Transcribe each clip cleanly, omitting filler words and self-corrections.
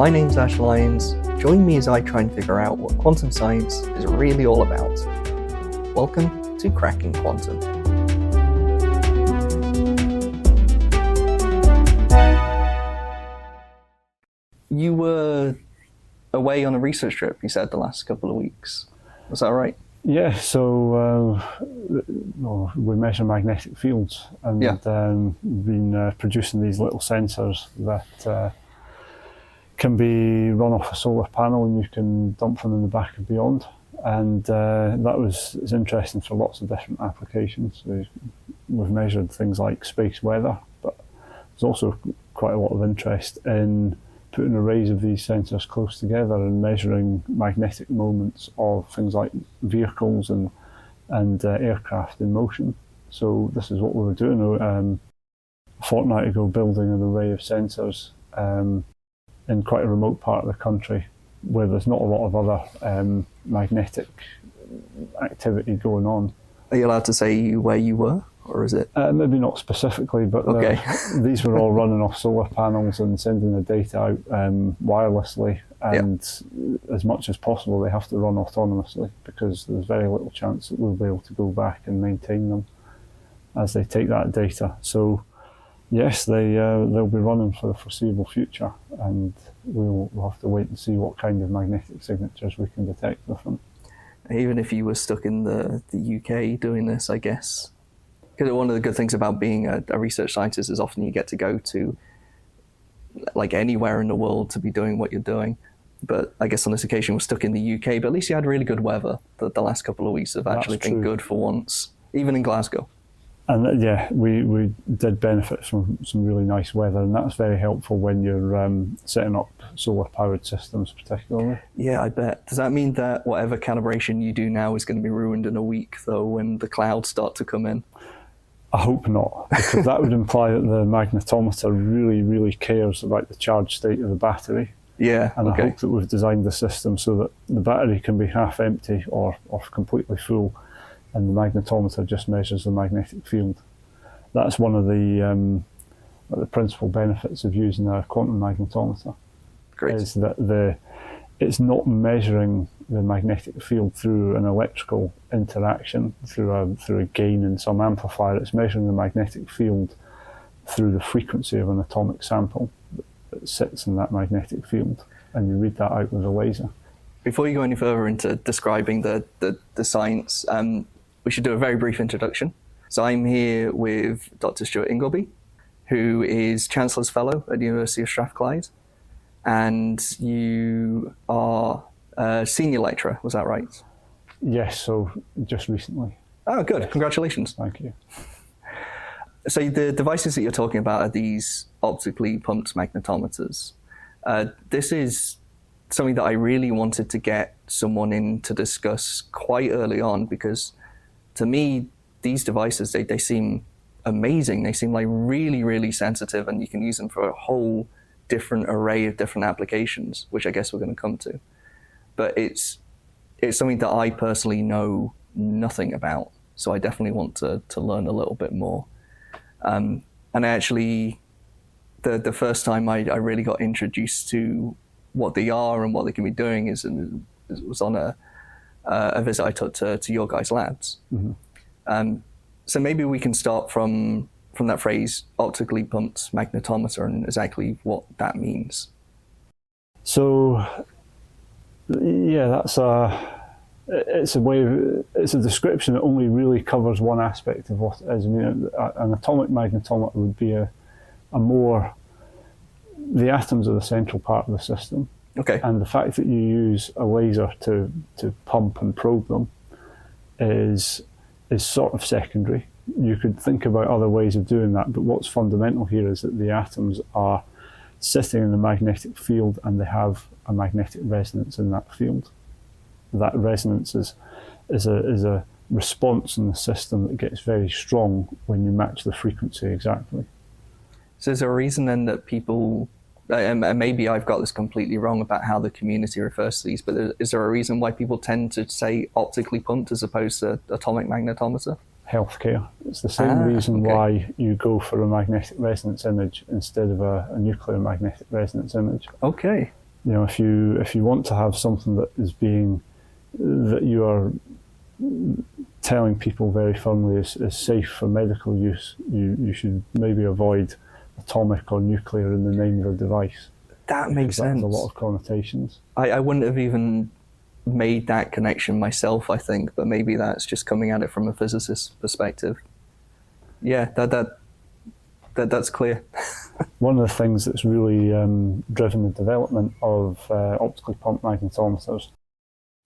My name's Ash Lyons. Join me as I try and figure out what quantum science is really all about. Welcome to Cracking Quantum. You were away on a research trip, you said, the last couple of weeks. Was that right? Yeah, so we measure magnetic fields, and we've been producing these little sensors that can be run off a solar panel, and you can dump them in the back of Beyond. And it's interesting for lots of different applications. We've measured things like space weather, but there's also quite a lot of interest in putting arrays of these sensors close together and measuring magnetic moments of things like vehicles and aircraft in motion. So this is what we were doing a fortnight ago, building an array of sensors in quite a remote part of the country where there's not a lot of other magnetic activity going on. Are you allowed to say where you were? Or is it? Maybe not specifically, but okay. These were all running off solar panels and sending the data out wirelessly, and as much as possible they have to run autonomously because there's very little chance that we'll be able to go back and maintain them as they take that data. So yes, they'll be running for the foreseeable future, and we'll have to wait and see what kind of magnetic signatures we can detect with them. Even if you were stuck in the UK doing this, I guess. Because one of the good things about being a research scientist is often you get to go to like anywhere in the world to be doing what you're doing. But I guess on this occasion we're stuck in the UK, but at least you had really good weather. The last couple of weeks have actually been good for once, even in Glasgow. And we did benefit from some really nice weather, and that's very helpful when you're setting up solar-powered systems particularly. Yeah, I bet. Does that mean that whatever calibration you do now is going to be ruined in a week, though, when the clouds start to come in? I hope not, because that would imply that the magnetometer really, really cares about the charge state of the battery. Yeah, and I hope that we've designed the system so that the battery can be half empty or completely full, and the magnetometer just measures the magnetic field. That's one of the principal benefits of using a quantum magnetometer. Great. Is that it's not measuring the magnetic field through an electrical interaction, through a gain in some amplifier. It's measuring the magnetic field through the frequency of an atomic sample that sits in that magnetic field, and you read that out with a laser. Before you go any further into describing the science, we should do a very brief introduction. So I'm here with Dr. Stuart Ingleby, who is Chancellor's Fellow at the University of Strathclyde, and you are a senior lecturer, was that right? Yes, so just recently. Oh, good. Congratulations. Thank you. So the devices that you're talking about are these optically pumped magnetometers. This is something that I really wanted to get someone in to discuss quite early on, because to me, these devices, they seem amazing. They seem like really, really sensitive, and you can use them for a whole different array of different applications, which I guess we're going to come to. But it's something that I personally know nothing about, so I definitely want to learn a little bit more. And actually, the first time I really got introduced to what they are and what they can be doing was on a visit I took to your guys' labs. Mm-hmm. So maybe we can start from that phrase, optically pumped magnetometer, and exactly what that means. So, yeah, it's a description that only really covers one aspect of what it is. I mean, an atomic magnetometer would be the atoms are the central part of the system. Okay. And the fact that you use a laser to pump and probe them is sort of secondary. You could think about other ways of doing that, but what's fundamental here is that the atoms are sitting in the magnetic field and they have a magnetic resonance in that field. That resonance is a response in the system that gets very strong when you match the frequency exactly. So is there a reason then that people, and maybe I've got this completely wrong about how the community refers to these, but is there a reason why people tend to say optically pumped as opposed to atomic magnetometer? Healthcare. It's the same reason why you go for a magnetic resonance image instead of a nuclear magnetic resonance image. Okay. if you want to have something that you are telling people very firmly is safe for medical use, you should maybe avoid atomic or nuclear in the name of the device. That makes sense. That has a lot of connotations. I wouldn't have even made that connection myself, I think, but maybe that's just coming at it from a physicist's perspective. Yeah, that's clear. One of the things that's really driven the development of optically pumped magnetometers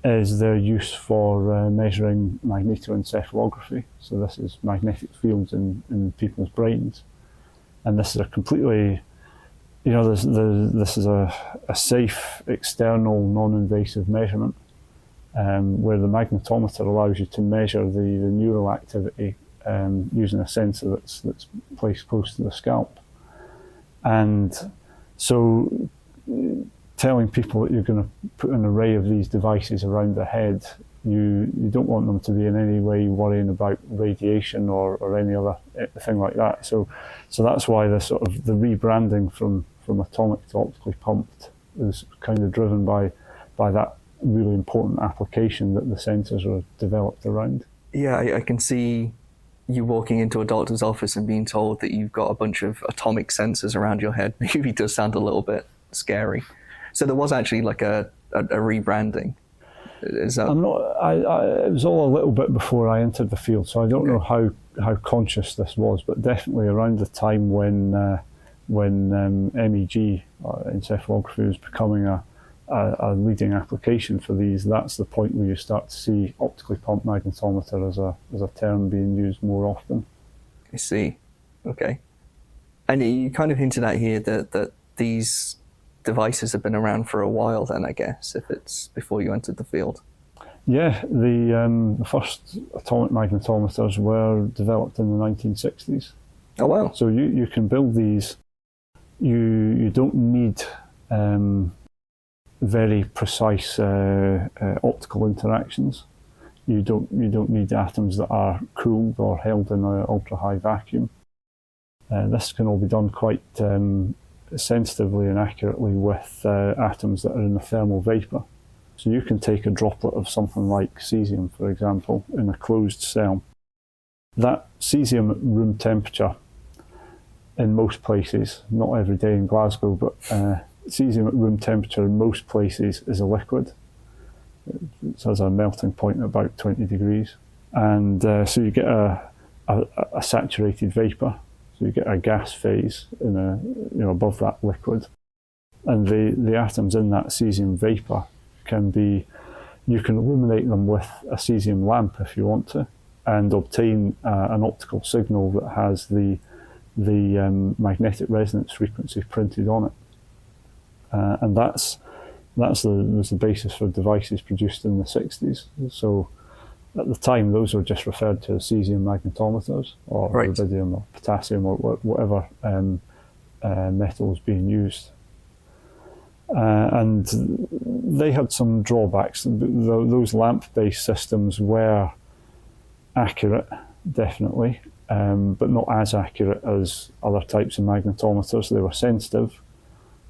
is their use for measuring magnetoencephalography. So this is magnetic fields in people's brains. And this is a completely, this is a safe, external, non-invasive measurement where the magnetometer allows you to measure the neural activity using a sensor that's placed close to the scalp. And so telling people that you're going to put an array of these devices around their head, you don't want them to be in any way worrying about radiation or any other thing like that. So that's why the rebranding from atomic to optically pumped is kind of driven by that really important application that the sensors were developed around. Yeah, I can see you walking into a doctor's office and being told that you've got a bunch of atomic sensors around your head. Maybe does sound a little bit scary. So there was actually like a rebranding. Is that? It was all a little bit before I entered the field, so I don't know how conscious this was, but definitely around the time when MEG encephalography was becoming a leading application for these, that's the point where you start to see optically pumped magnetometer as a term being used more often. I see. Okay. And you kind of hinted at here that these devices have been around for a while then, I guess, if it's before you entered the field. Yeah, the first atomic magnetometers were developed in the 1960s. Oh, wow. So you can build these. You don't need very precise optical interactions. You don't need atoms that are cooled or held in an ultra high vacuum. This can all be done quite sensitively and accurately with atoms that are in the thermal vapor. So you can take a droplet of something like cesium, for example, in a closed cell. That cesium at room temperature in most places, not every day in Glasgow, but cesium at room temperature in most places is a liquid. It has a melting point at about 20 degrees. And so you get a saturated vapor. So you get a gas phase above that liquid. And the atoms in that cesium vapor you can illuminate them with a cesium lamp if you want to, and obtain an optical signal that has the magnetic resonance frequency printed on it. And that was the basis for devices produced in the 60s. So at the time, those were just referred to as cesium magnetometers, or rubidium, or potassium, or whatever metal was being used. And they had some drawbacks. Those lamp-based systems were accurate, definitely, but not as accurate as other types of magnetometers. They were sensitive,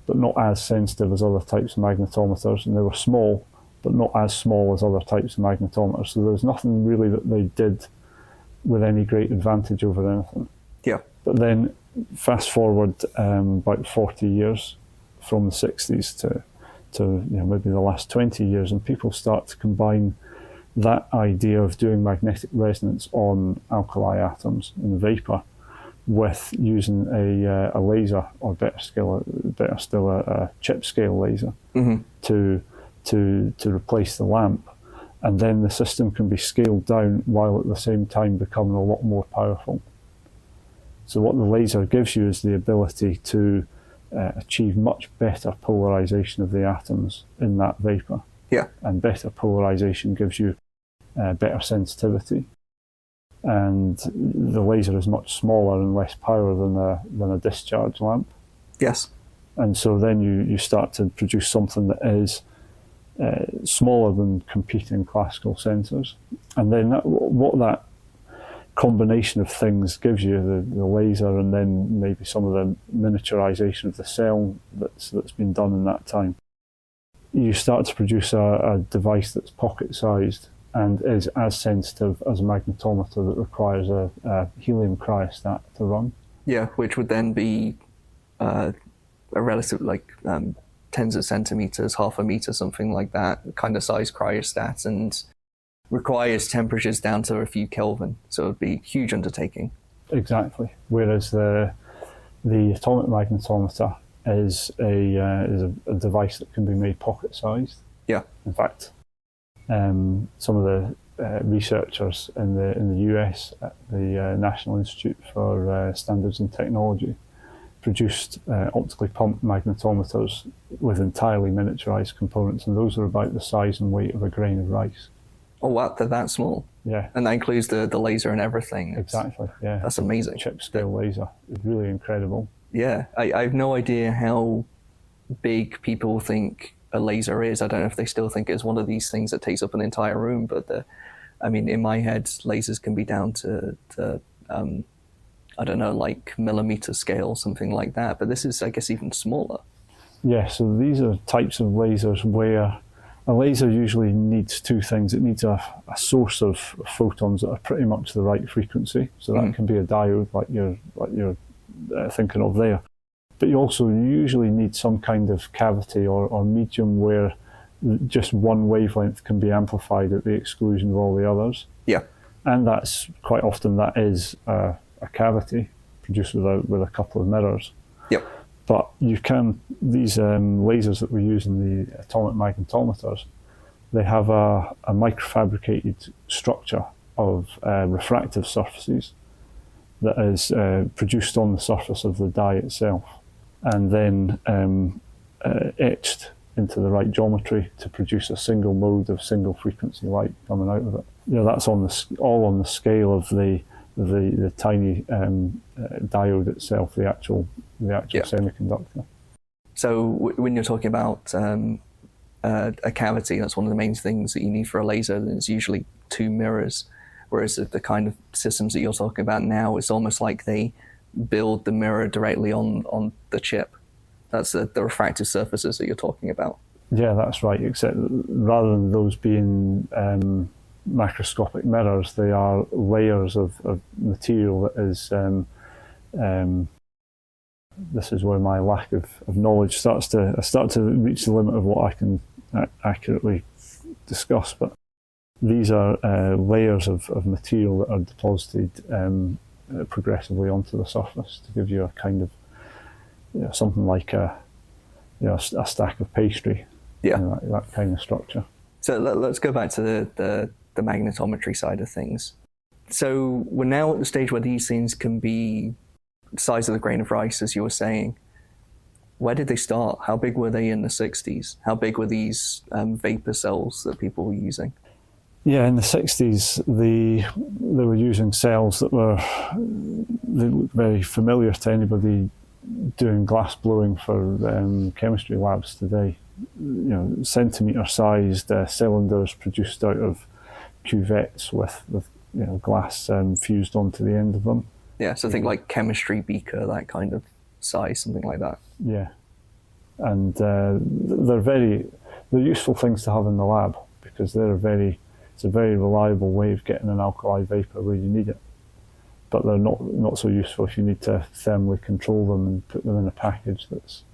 but not as sensitive as other types of magnetometers, and they were small, but not as small as other types of magnetometers. So there was nothing really that they did with any great advantage over anything. Yeah. But then fast forward about 40 years from the 60s to maybe the last 20 years, and people start to combine that idea of doing magnetic resonance on alkali atoms in the vapor with using a laser, or better still a chip scale laser, to replace the lamp, and then the system can be scaled down while at the same time becoming a lot more powerful. So what the laser gives you is the ability to achieve much better polarization of the atoms in that vapor. Yeah. And better polarization gives you better sensitivity. And the laser is much smaller and less power than a discharge lamp. Yes. And so then you start to produce something that is smaller than competing classical sensors. And then what that combination of things gives you, the laser and then maybe some of the miniaturization of the cell that's been done in that time, you start to produce a device that's pocket-sized and is as sensitive as a magnetometer that requires a helium cryostat to run. Yeah, which would then be a relative, like tens of centimeters, half a meter, something like that, kind of size cryostat, and requires temperatures down to a few Kelvin. So it would be a huge undertaking. Exactly. Whereas the atomic magnetometer is a device that can be made pocket-sized. Yeah. In fact, some of the researchers in the US at the National Institute for Standards and Technology produced optically pumped magnetometers with entirely miniaturized components, and those are about the size and weight of a grain of rice. Oh wow, they're that small? Yeah. And that includes the laser and everything? Exactly, yeah. That's amazing. Chip scale laser. It's really incredible. Yeah, I have no idea how big people think a laser is. I don't know if they still think it's one of these things that takes up an entire room, but I mean, in my head, lasers can be down to I don't know, like millimeter scale, something like that. But this is, I guess, even smaller. Yeah, so these are types of lasers where a laser usually needs two things. It needs a source of photons that are pretty much the right frequency. So that can be a diode like you're thinking of there. But you also usually need some kind of cavity or medium where just one wavelength can be amplified at the exclusion of all the others. Yeah. And that's quite often that is a cavity produced with a couple of mirrors. Yep. But you can, these lasers that we use in the atomic magnetometers, they have a microfabricated structure of refractive surfaces that is produced on the surface of the die itself and then etched into the right geometry to produce a single mode of single frequency light coming out of it. Yeah, that's all on the scale of the tiny diode itself, the actual semiconductor. So when you're talking about a cavity, that's one of the main things that you need for a laser. There's usually two mirrors, whereas the kind of systems that you're talking about now, it's almost like they build the mirror directly on the chip. That's the refractive surfaces that you're talking about. Yeah, that's right, except rather than those being macroscopic mirrors, they are layers of material that is this is where my lack of knowledge starts to reach the limit of what I can accurately discuss. But these are layers of material that are deposited progressively onto the surface to give you a kind of something like a stack of pastry. Yeah, that kind of structure. So let's go back to the magnetometry side of things. So we're now at the stage where these things can be the size of the grain of rice, as you were saying. Where did they start? How big were they in the 60s? How big were these vapor cells that people were using? Yeah, in the 60s, they were using cells that they looked very familiar to anybody doing glass blowing for chemistry labs today. Centimetre-sized cylinders produced out of cuvettes with glass fused onto the end of them. Yeah, so think like chemistry beaker, that kind of size, something like that. Yeah, and they're useful things to have in the lab because it's a very reliable way of getting an alkali vapor where you need it. But they're not so useful if you need to thermally control them and put them in a package that's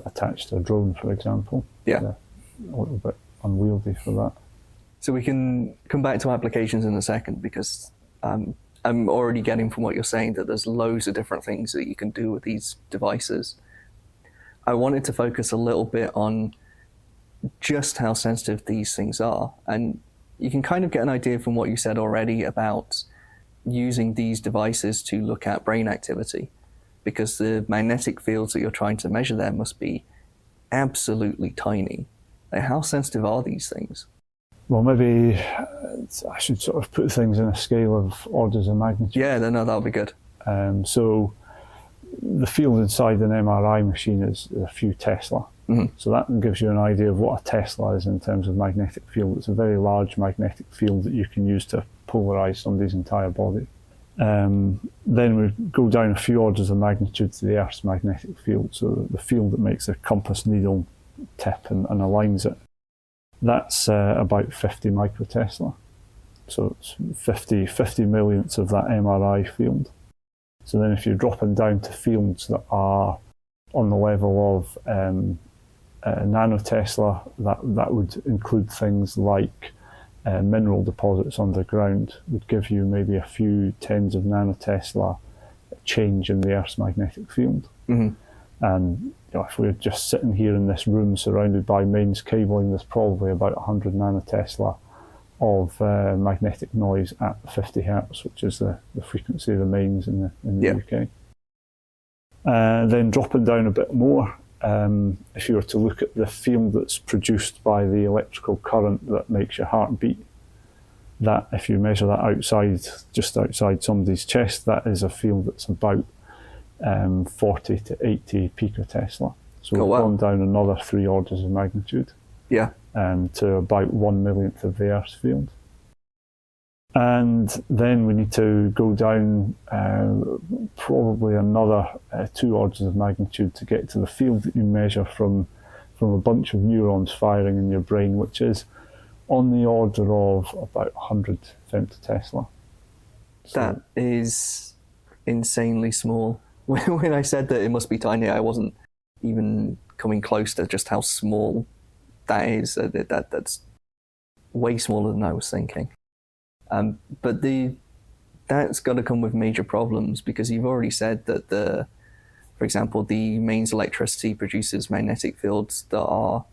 attached to a drone, for example. Yeah, they're a little bit unwieldy for that. So we can come back to applications in a second because I'm already getting from what you're saying that there's loads of different things that you can do with these devices. I wanted to focus a little bit on just how sensitive these things are. And you can kind of get an idea from what you said already about using these devices to look at brain activity, because the magnetic fields that you're trying to measure there must be absolutely tiny. Like, how sensitive are these things? Well, maybe I should sort of put things in a scale of orders of magnitude. Yeah, no, that'll be good. So the field inside an MRI machine is a few Tesla. Mm-hmm. So that gives you an idea of what a Tesla is in terms of magnetic field. It's a very large magnetic field that you can use to polarize somebody's entire body. Then we go down a few orders of magnitude to the Earth's magnetic field. So the field that makes a compass needle tip and aligns it. That's about 50 microtesla. So it's 50 millionths of that MRI field. So then if you're dropping down to fields that are on the level of nanotesla, that would include things like mineral deposits underground, would give you maybe a few tens of nanotesla change in the Earth's magnetic field. Mm-hmm. And if we're just sitting here in this room surrounded by mains cabling, there's probably about 100 nanotesla of magnetic noise at 50 hertz, which is the frequency of the mains in the UK. Then dropping down a bit more, if you were to look at the field that's produced by the electrical current that makes your heart beat, that if you measure that just outside somebody's chest, that is a field that's about 40 to 80 picotesla. So we've gone down another 3 orders of magnitude. Yeah. To about 1 millionth of the Earth's field. And then we need to go down probably another 2 orders of magnitude to get to the field that you measure from a bunch of neurons firing in your brain, which is on the order of about 100 femtotesla. So that is insanely small. When I said that it must be tiny, I wasn't even coming close to just how small that is. That's way smaller than I was thinking. But that's got to come with major problems, because you've already said that for example, the mains electricity produces magnetic fields that are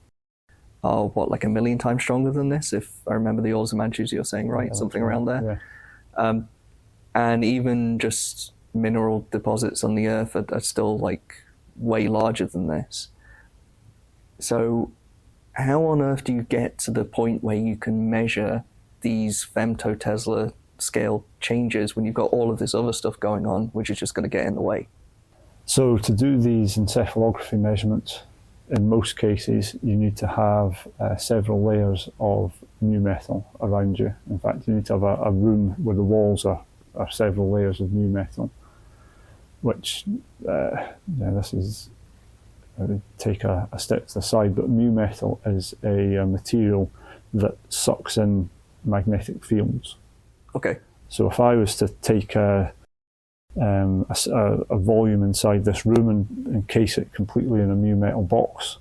like 1 million times stronger than this, if I remember the orders of magnitude you're saying right, something around there. Yeah. And even just mineral deposits on the Earth are still like way larger than this. So how on earth do you get to the point where you can measure these femtotesla scale changes when you've got all of this other stuff going on, which is just going to get in the way? So to do these encephalography measurements, in most cases, you need to have several layers of mu metal around you. In fact, you need to have a room where the walls are several layers of mu metal, which, this is, I would take a step to the side, but mu metal is a material that sucks in magnetic fields. Okay. So if I was to take a volume inside this room and encase it completely in a mu metal box,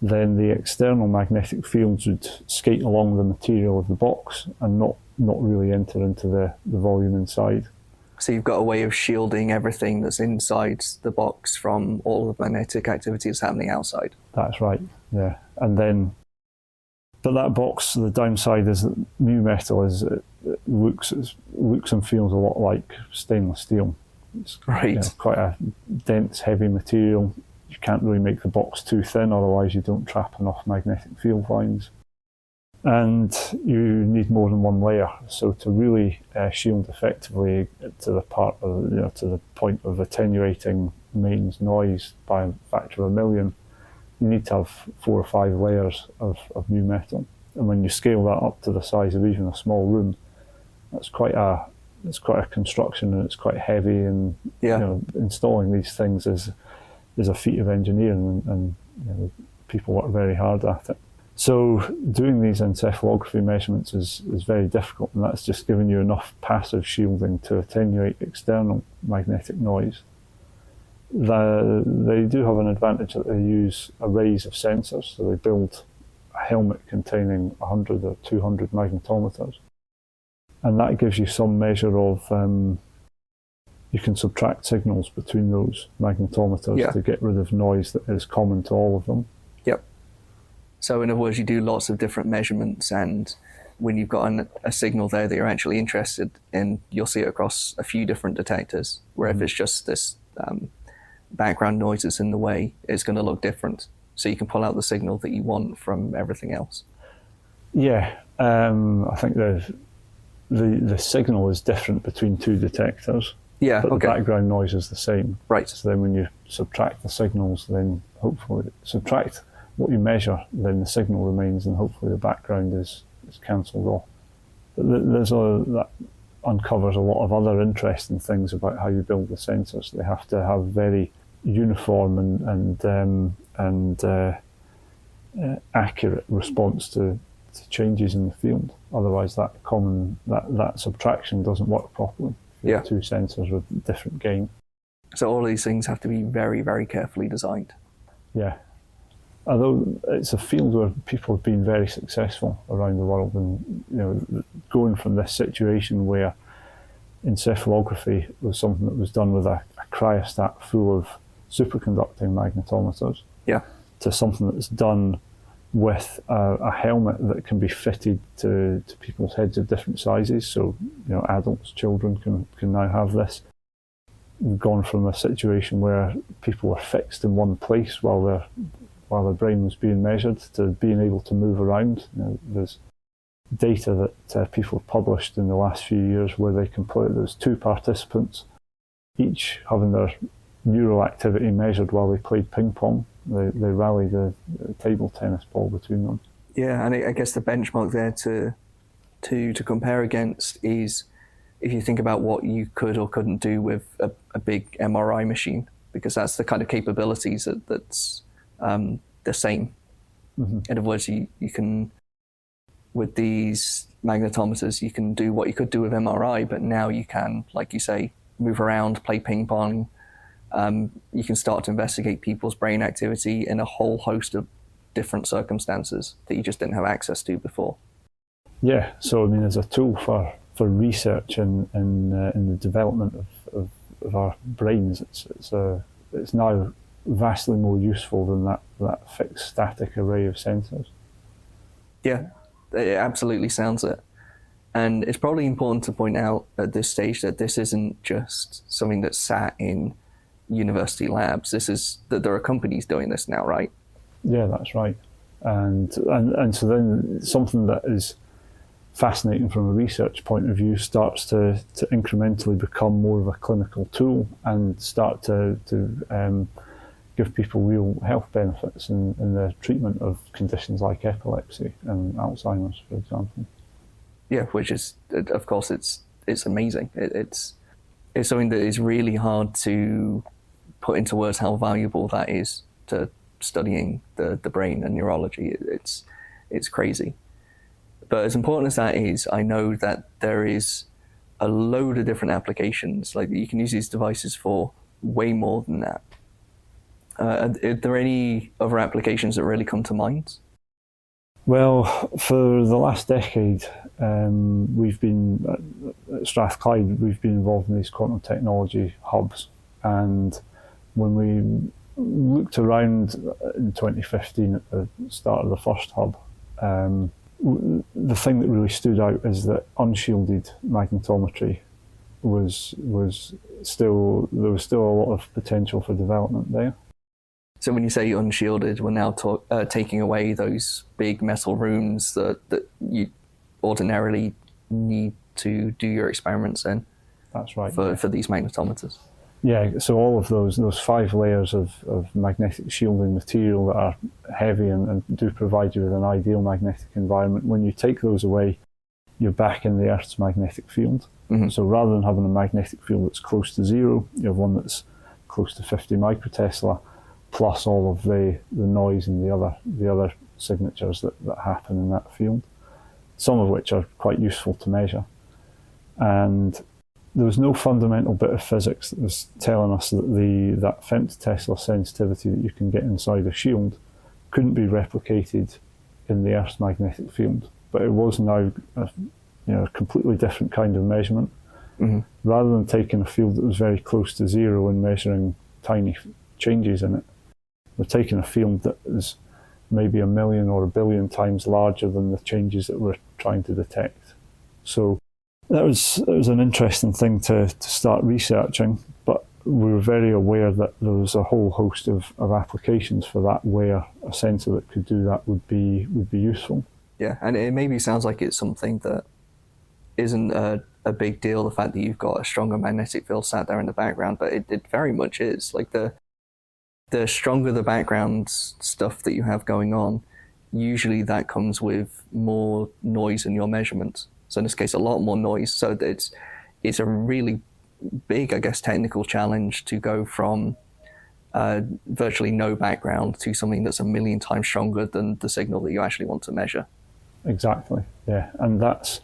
then the external magnetic fields would skate along the material of the box and not really enter into the volume inside. So you've got a way of shielding everything that's inside the box from all of the magnetic activity that's happening outside. That's right, yeah. And then, but that box, the downside is that mu metal it looks and feels a lot like stainless steel. It's quite a dense, heavy material. You can't really make the box too thin, otherwise you don't trap enough magnetic field lines. And you need more than one layer. So to really shield effectively to the point of attenuating mains noise by a factor of 1 million, you need to have 4 or 5 layers of mu metal. And when you scale that up to the size of even a small room, that's quite a construction, and it's quite heavy. And installing these things is a feat of engineering, and people work very hard at it. So doing these encephalography measurements is very difficult, and that's just giving you enough passive shielding to attenuate external magnetic noise. They do have an advantage that they use arrays of sensors, so they build a helmet containing 100 or 200 magnetometers, and that gives you some measure of, you can subtract signals between those magnetometers to get rid of noise that is common to all of them. Yep. So in other words, you do lots of different measurements, and when you've got a signal there that you're actually interested in, you'll see it across a few different detectors, where if it's just this background noise that's in the way, it's going to look different. So you can pull out the signal that you want from everything else. Yeah, I think the signal is different between 2 detectors. Yeah, but the background noise is the same. Right. So then when you subtract the signals, then hopefully subtract what you measure, then the signal remains, and hopefully the background is cancelled off. But that uncovers a lot of other interesting things about how you build the sensors. They have to have very uniform and accurate response to changes in the field. Otherwise, that subtraction doesn't work properly. Yeah. Two sensors with different gain. So all of these things have to be very, very carefully designed. Yeah. Although it's a field where people have been very successful around the world, and going from this situation where encephalography was something that was done with a cryostat full of superconducting magnetometers, yeah, to something that's done with a helmet that can be fitted to people's heads of different sizes. So adults, children can now have this. We've gone from a situation where people were fixed in one place while their brain was being measured to being able to move around. There's data that people have published in the last few years where there's 2 participants, each having their neural activity measured while they played ping pong. They rallied a table tennis ball between them. Yeah, and I guess the benchmark there to compare against is if you think about what you could or couldn't do with a big MRI machine, because that's the kind of capabilities that's the same. Mm-hmm. In other words, you can, with these magnetometers, you can do what you could do with MRI, but now you can, like you say, move around, play ping pong. You can start to investigate people's brain activity in a whole host of different circumstances that you just didn't have access to before. Yeah, so as a tool for research in the development of our brains, it's now vastly more useful than that fixed static array of sensors. Yeah, it absolutely sounds it. And it's probably important to point out at this stage that this isn't just something that's sat in university labs. This is that there are companies doing this now, right? Yeah, that's right. And so then something that is fascinating from a research point of view starts to incrementally become more of a clinical tool and start to give people real health benefits in the treatment of conditions like epilepsy and Alzheimer's, for example. Yeah, which is, of course, it's amazing. It's something that is really hard to put into words how valuable that is to studying the brain and neurology. It's crazy. But as important as that is, I know that there is a load of different applications. Like, you can use these devices for way more than that. Are there any other applications that really come to mind? Well, for the last decade, we've been at Strathclyde. We've been involved in these quantum technology hubs, and when we looked around in 2015 at the start of the first hub, the thing that really stood out is that unshielded magnetometry was still a lot of potential for development there. So when you say unshielded, we're now taking away those big metal rooms that you ordinarily need to do your experiments in. That's right. For these magnetometers. Yeah, so all of those 5 layers of magnetic shielding material that are heavy and do provide you with an ideal magnetic environment, when you take those away, you're back in the Earth's magnetic field. Mm-hmm. So rather than having a magnetic field that's close to 0, you have one that's close to 50 microtesla, plus all of the noise and the other signatures that happen in that field, some of which are quite useful to measure. And there was no fundamental bit of physics that was telling us that that femtotesla sensitivity that you can get inside a shield couldn't be replicated in the Earth's magnetic field. But it was now a completely different kind of measurement. Mm-hmm. Rather than taking a field that was very close to 0 and measuring tiny changes in it, we're taking a field that is maybe 1 million or 1 billion times larger than the changes that we're trying to detect. So that was an interesting thing to start researching, but we were very aware that there was a whole host of applications for that where a sensor that could do that would be useful. Yeah, and it maybe sounds like it's something that isn't a big deal, the fact that you've got a stronger magnetic field sat there in the background, but it very much is. Like, the stronger the background stuff that you have going on, usually that comes with more noise in your measurements. So in this case, a lot more noise. So it's a really big, I guess, technical challenge to go from virtually no background to something that's a million times stronger than the signal that you actually want to measure. Exactly, yeah. And that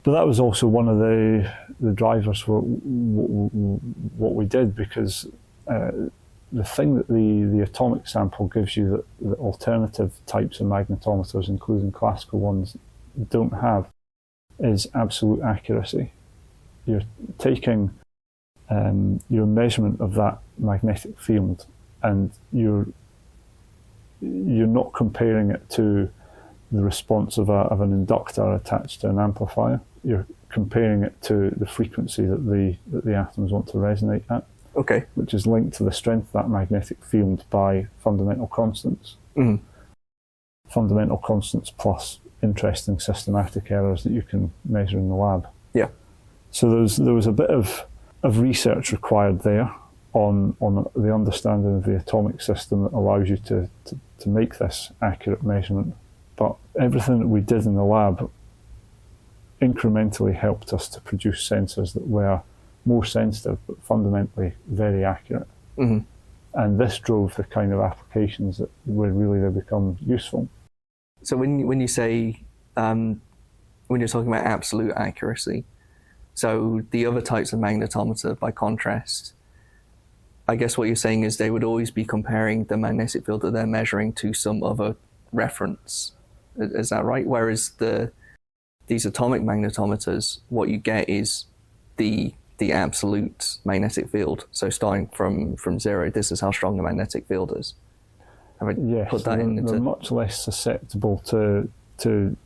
was also one of the drivers for what we did, because the thing that the atomic sample gives you that alternative types of magnetometers, including classical ones, don't have, is absolute accuracy. You're taking your measurement of that magnetic field, and you're not comparing it to the response of an inductor attached to an amplifier. You're comparing it to the frequency that the atoms want to resonate at. Okay. Which is linked to the strength of that magnetic field by fundamental constants. Mm-hmm. Fundamental constants plus interesting systematic errors that you can measure in the lab. Yeah. So there was a bit of research required there on the understanding of the atomic system that allows you to make this accurate measurement. But everything that we did in the lab incrementally helped us to produce sensors that were more sensitive but fundamentally very accurate. Mm-hmm. And this drove the kind of applications that where really they become useful. So when you say, when you're talking about absolute accuracy, so the other types of magnetometer, by contrast, I guess what you're saying is they would always be comparing the magnetic field that they're measuring to some other reference. Is that right? Whereas these atomic magnetometers, what you get is the absolute magnetic field. So starting from zero, this is how strong the magnetic field is. Yes, put that in. They're much less susceptible to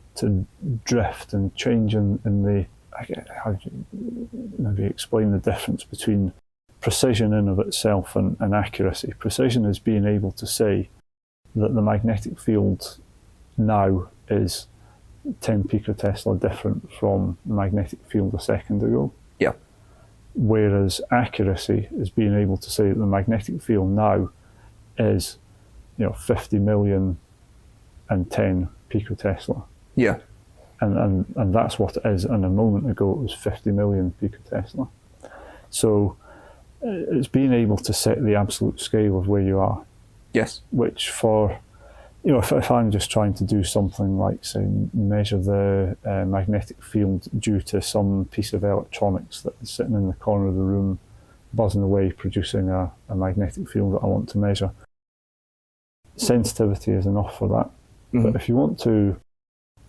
drift and change in the. How do you maybe explain the difference between precision in of itself and accuracy? Precision is being able to say that the magnetic field now is 10 picotesla different from the magnetic field a second ago. Yeah. Whereas accuracy is being able to say that the magnetic field now is 50 million and 10 picotesla. Yeah. And that's what it is, and a moment ago it was 50 million picotesla. So it's being able to set the absolute scale of where you are. Yes. Which for, if I'm just trying to do something like, say, measure the magnetic field due to some piece of electronics that is sitting in the corner of the room, buzzing away, producing a magnetic field that I want to measure, sensitivity is enough for that. Mm-hmm. But if you want to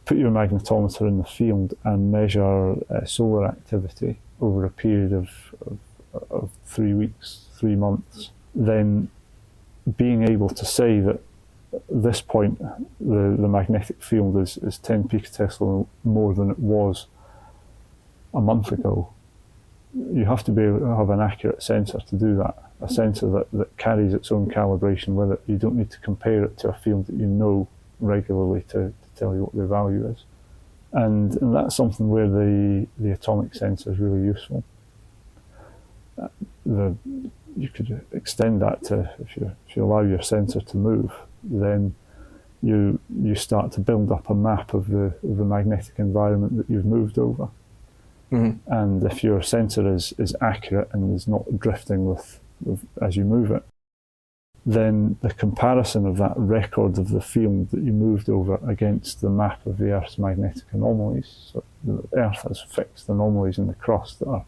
put your magnetometer in the field and measure solar activity over a period of 3 weeks, 3 months, then being able to say that at this point the magnetic field is 10 picotesla more than it was a month ago, you have to be able to have an accurate sensor to do that, a sensor that carries its own calibration with it. You don't need to compare it to a field that you know regularly to tell you what their value is. And that's something where the atomic sensor is really useful. You could extend that to, if you allow your sensor to move, then you start to build up a map of the magnetic environment that you've moved over. Mm-hmm. And if your sensor is accurate and is not drifting with as you move it, then the comparison of that record of the field that you moved over against the map of the Earth's magnetic anomalies. So the Earth has fixed anomalies in the crust that are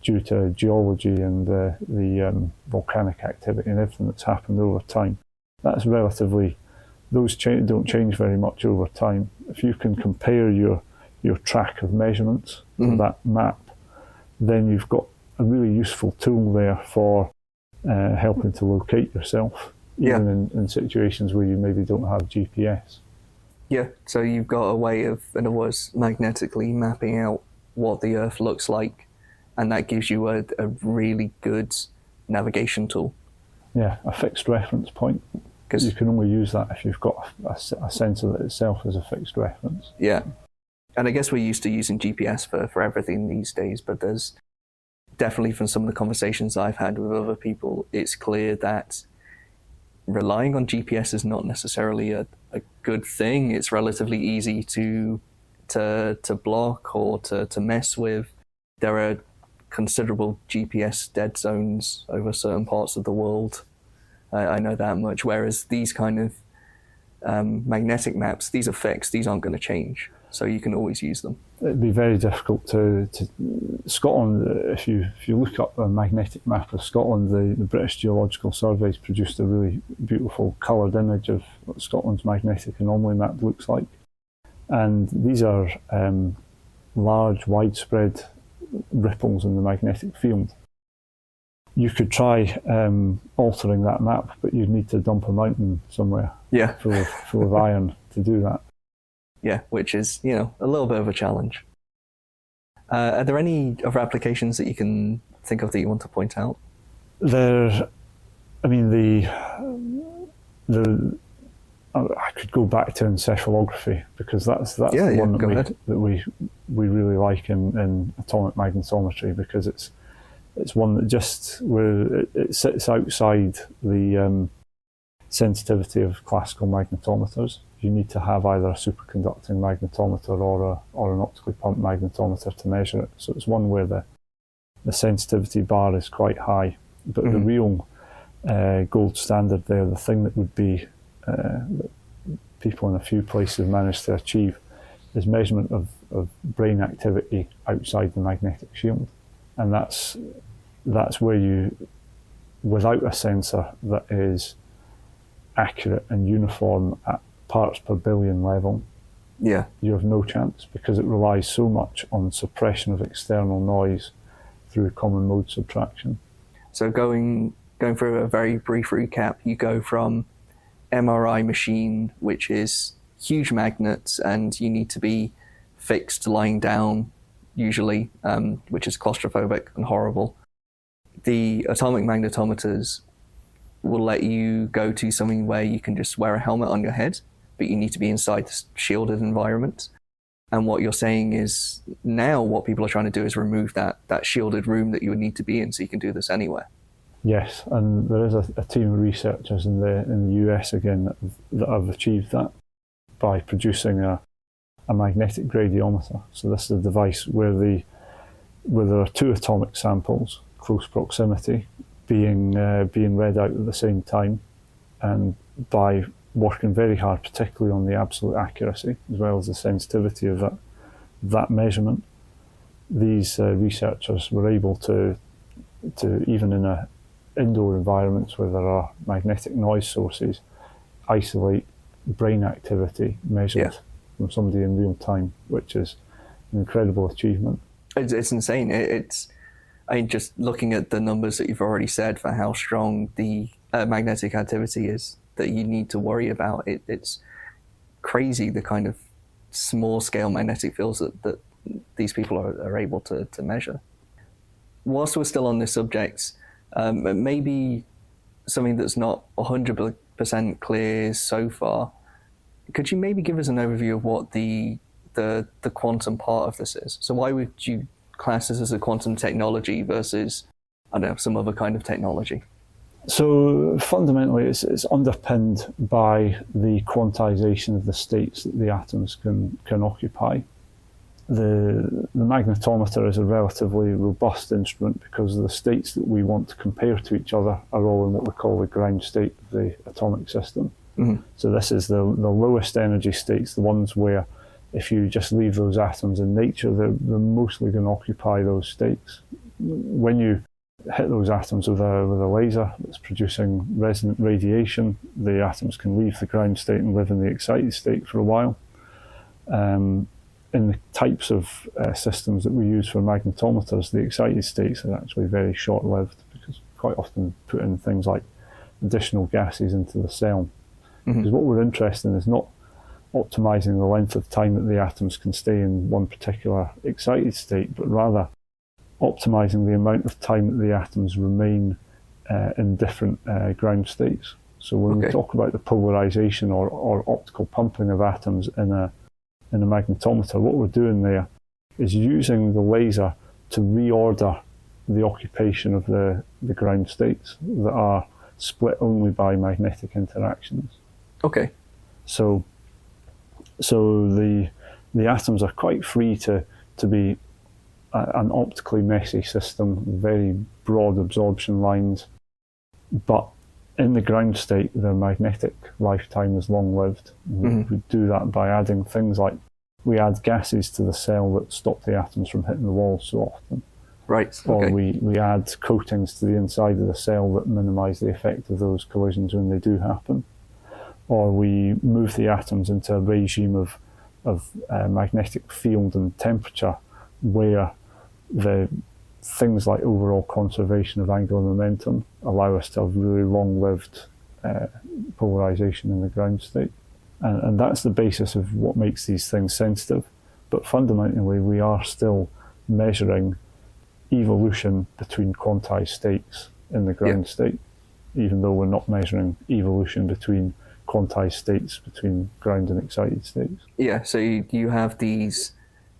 due to geology and the volcanic activity and everything that's happened over time. That's relatively, those don't change very much over time. If you can compare your track of measurements to that map, then you've got a really useful tool there for helping to locate yourself, even in situations where you maybe don't have GPS. Yeah, so you've got a way of, in other words, magnetically mapping out what the Earth looks like, and that gives you a really good navigation tool. Yeah, a fixed reference point. Because you can only use that if you've got a sensor that itself is a fixed reference. Yeah, and I guess we're used to using GPS for everything these days, but there's definitely, from some of the conversations I've had with other people, it's clear that relying on GPS is not necessarily a good thing. It's relatively easy to block or to mess with. There are considerable GPS dead zones over certain parts of the world. I know that much. Whereas these kind of magnetic maps, these are fixed. These aren't going to change. So you can always use them. It'd be very difficult to Scotland. If you look up a magnetic map of Scotland, the British Geological Survey's produced a really beautiful coloured image of what Scotland's magnetic anomaly map looks like. And these are large, widespread ripples in the magnetic field. You could try altering that map, but you'd need to dump a mountain somewhere full of iron to do that. Yeah, which is, a little bit of a challenge. Are there any other applications that you can think of that you want to point out? I could go back to encephalography, because that's the one that we really like in atomic magnetometry, because it's one that it sits outside the sensitivity of classical magnetometers. You need to have either a superconducting magnetometer or an optically pumped magnetometer to measure it. So it's one where the sensitivity bar is quite high. But the real gold standard there, the thing that would be that people in a few places managed to achieve, is measurement of brain activity outside the magnetic shield. And that's where you, without a sensor that is accurate and uniform at parts per billion level, you have no chance, because it relies so much on suppression of external noise through common mode subtraction. So going through a very brief recap, you go from MRI machine, which is huge magnets, and you need to be fixed lying down, usually, which is claustrophobic and horrible. The atomic magnetometers will let you go to something where you can just wear a helmet on your head, but you need to be inside this shielded environment. And what you're saying is, now what people are trying to do is remove that shielded room that you would need to be in, so you can do this anywhere. Yes, and there is a team of researchers in the US again that have achieved that by producing a magnetic gradiometer. So this is a device where there are two atomic samples, close proximity, being read out at the same time, and by working very hard, particularly on the absolute accuracy as well as the sensitivity of that measurement, these researchers were able to even in indoor environments where there are magnetic noise sources, isolate brain activity measured from somebody in real time, which is an incredible achievement. It's insane. Just looking at the numbers that you've already said for how strong the magnetic activity is that you need to worry about, it's crazy the kind of small-scale magnetic fields that these people are able to measure. Whilst we're still on this subject, maybe something that's not 100% clear so far, could you maybe give us an overview of what the quantum part of this is? So why would you class this as a quantum technology versus, I don't know, some other kind of technology? So fundamentally, it's underpinned by the quantization of the states that the atoms can occupy. The magnetometer is a relatively robust instrument because the states that we want to compare to each other are all in what we call the ground state of the atomic system. Mm-hmm. So this is the lowest energy states, the ones where if you just leave those atoms in nature, they're mostly going to occupy those states. When you hit those atoms with a laser that's producing resonant radiation, the atoms can leave the ground state and live in the excited state for a while. In the types of systems that we use for magnetometers, the excited states are actually very short-lived, because quite often put in things like additional gases into the cell. Mm-hmm. Because what we're interested in is not optimizing the length of time that the atoms can stay in one particular excited state, but rather optimizing the amount of time that the atoms remain in different ground states. So when we talk about the polarization or optical pumping of atoms in a magnetometer, what we're doing there is using the laser to reorder the occupation of the ground states that are split only by magnetic interactions. Okay. So the atoms are quite free to be an optically messy system, very broad absorption lines, but in the ground state, their magnetic lifetime is long-lived. We do that by adding things like, we add gases to the cell that stop the atoms from hitting the wall so often. Right. Or Okay. we add coatings to the inside of the cell that minimise the effect of those collisions when they do happen. Or we move the atoms into a regime of magnetic field and temperature where the things like overall conservation of angular momentum allow us to have really long-lived polarisation in the ground state. And that's the basis of what makes these things sensitive. But fundamentally, we are still measuring evolution between quantized states in the ground state, even though we're not measuring evolution between quantized states between ground and excited states. Yeah, so you have these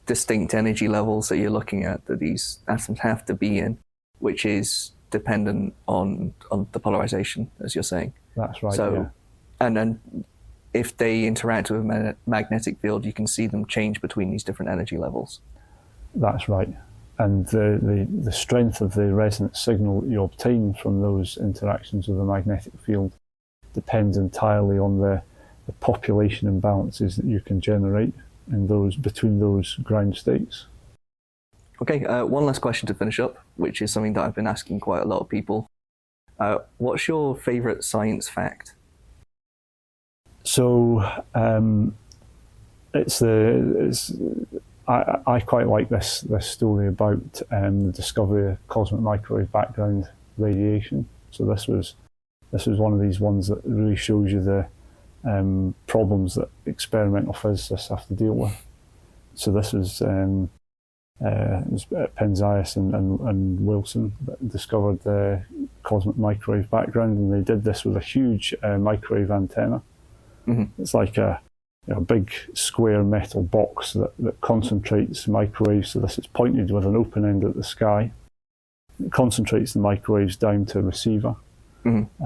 distinct energy levels that you're looking at that these atoms have to be in, which is dependent on the polarization, as you're saying. That's right. So, and then if they interact with a magnetic field, you can see them change between these different energy levels. That's right. And the strength of the resonance signal that you obtain from those interactions with the magnetic field depends entirely on the population imbalances that you can generate in those between those ground states. Okay, one last question to finish up, which is something that I've been asking quite a lot of people. What's your favourite science fact? So I quite like this story about the discovery of cosmic microwave background radiation. So this was one of these ones that really shows you the problems that experimental physicists have to deal with. So this was Penzias and Wilson that discovered the cosmic microwave background, and they did this with a huge microwave antenna. Mm-hmm. It's like a big square metal box that concentrates microwaves. So this is pointed with an open end at the sky. It concentrates the microwaves down to a receiver. Mm-hmm.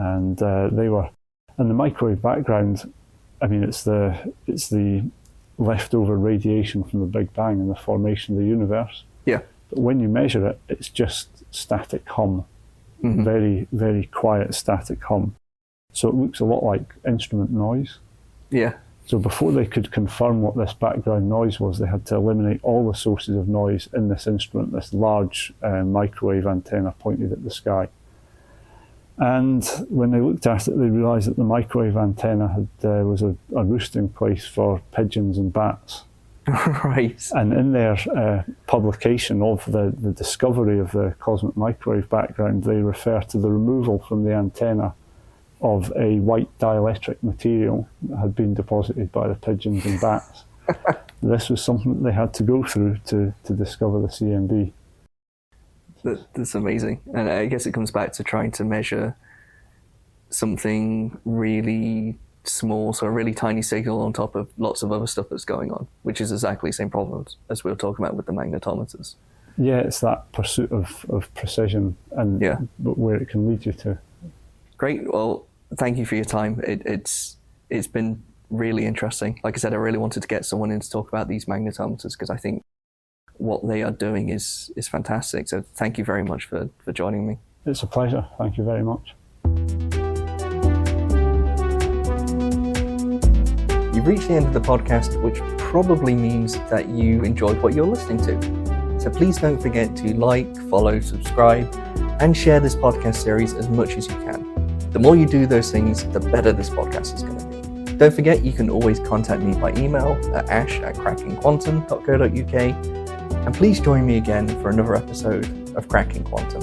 And the microwave background, I mean, it's the leftover radiation from the Big Bang and the formation of the universe. Yeah. But when you measure it, it's just static hum. Mm-hmm. Very, very quiet static hum. So it looks a lot like instrument noise. Yeah. So before they could confirm what this background noise was, they had to eliminate all the sources of noise in this instrument, this large microwave antenna pointed at the sky. And when they looked at it, they realised that the microwave antenna was a roosting place for pigeons and bats. Right. And in their publication of the discovery of the cosmic microwave background, they refer to the removal from the antenna of a white dielectric material that had been deposited by the pigeons and bats. This was something that they had to go through to discover the CMB. That's amazing. And I guess it comes back to trying to measure something really small, so a really tiny signal on top of lots of other stuff that's going on, which is exactly the same problem as we were talking about with the magnetometers. Yeah, it's that pursuit of precision and where it can lead you to. Great. Well, thank you for your time. It's been really interesting. Like I said, I really wanted to get someone in to talk about these magnetometers because I think what they are doing is fantastic. So thank you very much for joining me. It's a pleasure. Thank you very much. You've reached the end of the podcast, which probably means that you enjoyed what you're listening to. So please don't forget to like, follow, subscribe, and share this podcast series as much as you can. The more you do those things, the better this podcast is going to be. Don't forget, you can always contact me by email at ash@crackingquantum.co.uk. And please join me again for another episode of Cracking Quantum.